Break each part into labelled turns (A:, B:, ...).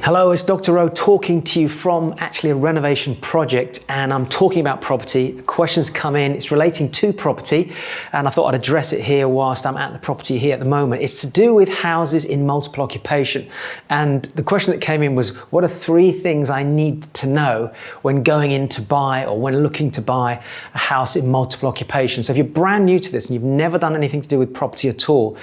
A: Hello, it's Dr. O talking to you from actually a renovation project, and I'm talking about property. The questions come in, it's relating to property, and I thought I'd address it here whilst I'm at the property here at the moment. It's to do with houses in multiple occupation. And the question that came in was, what are 3 things I need to know when going in to buy or when looking to buy a house in multiple occupation? So if you're brand new to this and you've never done anything to do with property at all,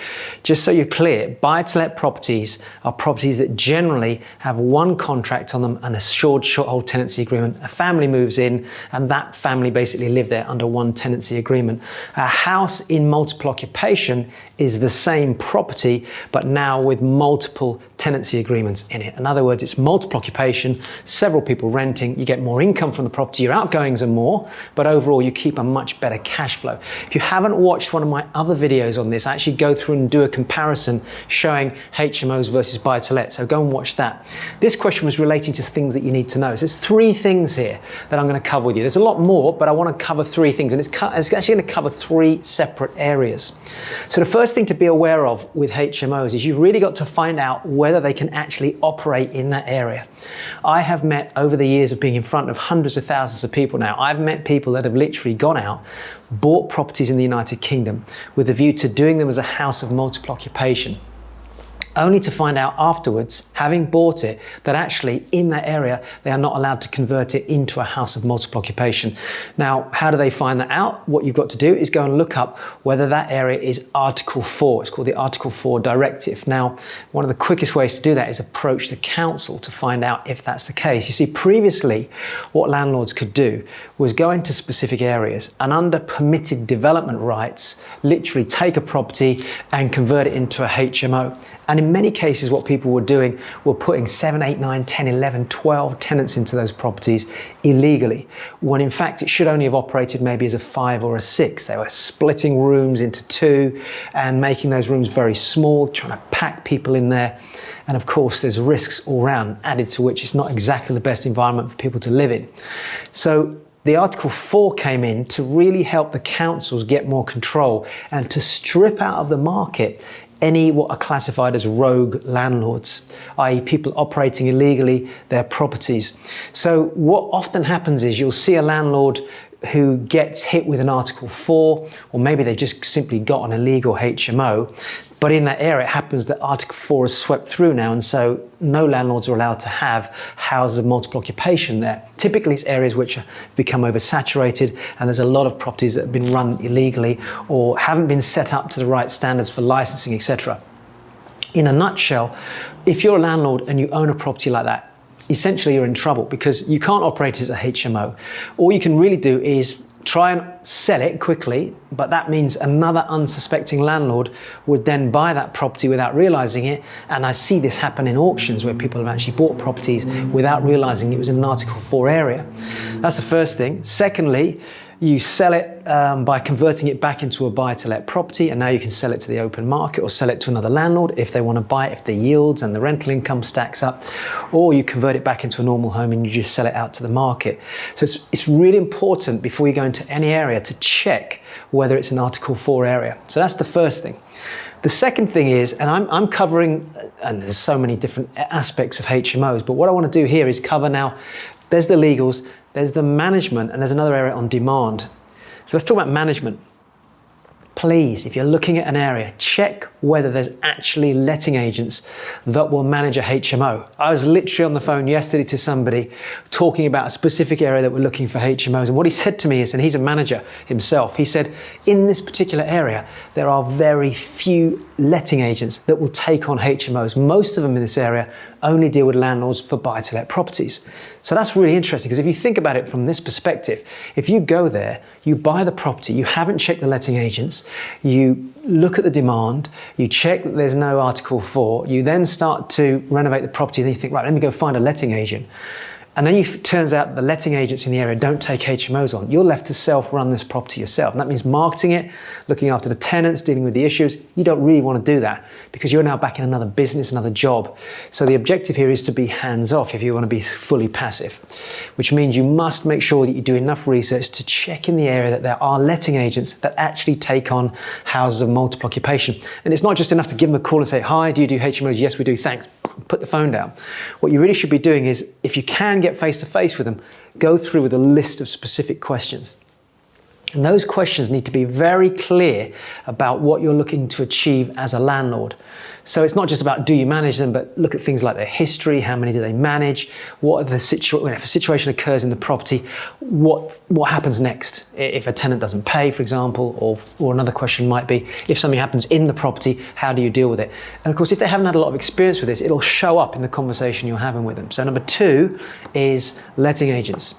A: just so you're clear, buy-to-let properties are properties that generally have one contract on them and a short-hold tenancy agreement. A family moves in and that family basically live there under one tenancy agreement. A house in multiple occupation is the same property, but now with multiple tenancy agreements in it. In other words, it's multiple occupation, several people renting, you get more income from the property, your outgoings are more, but overall you keep a much better cash flow. If you haven't watched one of my other videos on this, I actually go through and do a comparison showing HMOs versus buy-to-let, so go and watch that. This question was relating to things that you need to know. So there's 3 things here that I'm going to cover with you. There's a lot more, but I want to cover 3 things, and it's actually going to cover 3 separate areas. So the first thing to be aware of with HMOs is you've really got to find out whether they can actually operate in that area. I have met, over the years of being in front of hundreds of thousands of people now, I've met people that have literally gone out, bought properties in the United Kingdom with a view to doing them as a house of multiple occupation, only to find out afterwards, having bought it, that actually in that area they are not allowed to convert it into a house of multiple occupation. Now, how do they find that out? What you've got to do is go and look up whether that area is Article 4. It's called the Article 4 Directive. Now, one of the quickest ways to do that is approach the council to find out if that's the case. You see, previously what landlords could do was go into specific areas and under permitted development rights, literally take a property and convert it into a HMO. And in many cases, what people were doing were putting 7, 8, 9, 10, 11, 12 tenants into those properties illegally, when in fact it should only have operated maybe as a 5 or a 6. They were splitting rooms into 2 and making those rooms very small, trying to pack people in there. And of course, there's risks all around, added to which it's not exactly the best environment for people to live in. So the Article 4 came in to really help the councils get more control and to strip out of the market any what are classified as rogue landlords, i.e. people operating illegally their properties. So what often happens is you'll see a landlord who gets hit with an Article 4, or maybe they just simply got an illegal HMO, but in that area it happens that Article 4 is swept through now, and so no landlords are allowed to have houses of multiple occupation there. Typically it's areas which have become oversaturated and there's a lot of properties that have been run illegally or haven't been set up to the right standards for licensing, etc. In a nutshell, if you're a landlord and you own a property like that, essentially you're in trouble because you can't operate as a HMO. All you can really do is try and sell it quickly, but that means another unsuspecting landlord would then buy that property without realizing it. And I see this happen in auctions where people have actually bought properties without realizing it was in an Article 4 area. That's the first thing. Secondly, you sell it by converting it back into a buy-to-let property, and now you can sell it to the open market or sell it to another landlord if they want to buy it, if the yields and the rental income stacks up, or you convert it back into a normal home and you just sell it out to the market. So it's really important before you go into any area to check whether it's an Article 4 area. So that's the first thing. The second thing is, and I'm covering, and there's so many different aspects of HMOs, but what I want to do here is cover now, there's the legals, there's the management, and there's another area on demand. So let's talk about management. Please, if you're looking at an area, check whether there's actually letting agents that will manage a HMO. I was literally on the phone yesterday to somebody talking about a specific area that we're looking for HMOs, and what he said to me is, and he's a manager himself, he said, in this particular area, there are very few letting agents that will take on HMOs. Most of them in this area only deal with landlords for buy-to-let properties. So that's really interesting, because if you think about it from this perspective, if you go there, you buy the property, you haven't checked the letting agents, you look at the demand, you check that there's no Article 4, you then start to renovate the property, and then you think, right, let me go find a letting agent. And then it turns out the letting agents in the area don't take HMOs on. You're left to self-run this property yourself. And that means marketing it, looking after the tenants, dealing with the issues. You don't really want to do that because you're now back in another business, another job. So the objective here is to be hands-off if you want to be fully passive, which means you must make sure that you do enough research to check in the area that there are letting agents that actually take on houses of multiple occupation. And it's not just enough to give them a call and say, hi, do you do HMOs? Yes, we do, thanks. put the phone down. What you really should be doing is, if you can get face to face with them, go through with a list of specific questions. And those questions need to be very clear about what you're looking to achieve as a landlord. So it's not just about do you manage them, but look at things like their history, how many do they manage, what are the if a situation occurs in the property, what happens next? If a tenant doesn't pay, for example, or another question might be, if something happens in the property, how do you deal with it? And of course, if they haven't had a lot of experience with this, it'll show up in the conversation you're having with them. So number 2 is letting agents.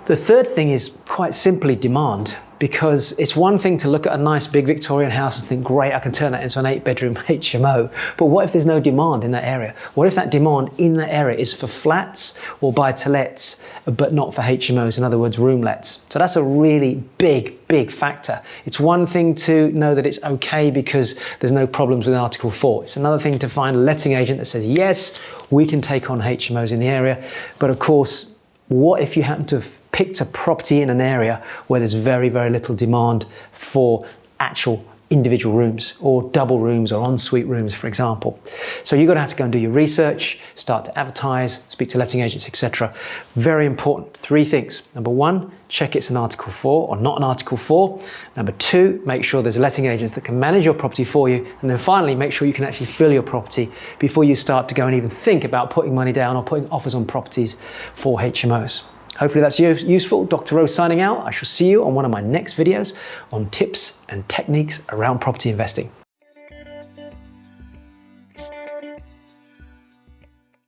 A: The third thing is quite simply demand, because it's one thing to look at a nice big Victorian house and think, great, I can turn that into an 8-bedroom HMO. But what if there's no demand in that area? What if that demand in that area is for flats or buy-to-lets, but not for HMOs, in other words, room-lets? So that's a really big factor. It's one thing to know that it's okay because there's no problems with Article 4. It's another thing to find a letting agent that says, yes, we can take on HMOs in the area. But of course, what if you happen to have picked a property in an area where there's very little demand for actual individual rooms or double rooms or ensuite rooms, for example? So you're going to have to go and do your research, start to advertise, speak to letting agents, etc. Very important. 3 things. Number 1, check it's an Article 4 or not an Article 4. Number 2, make sure there's letting agents that can manage your property for you. And then finally, make sure you can actually fill your property before you start to go and even think about putting money down or putting offers on properties for HMOs. Hopefully that's useful. Dr. Rose signing out. I shall see you on one of my next videos on tips and techniques around property investing.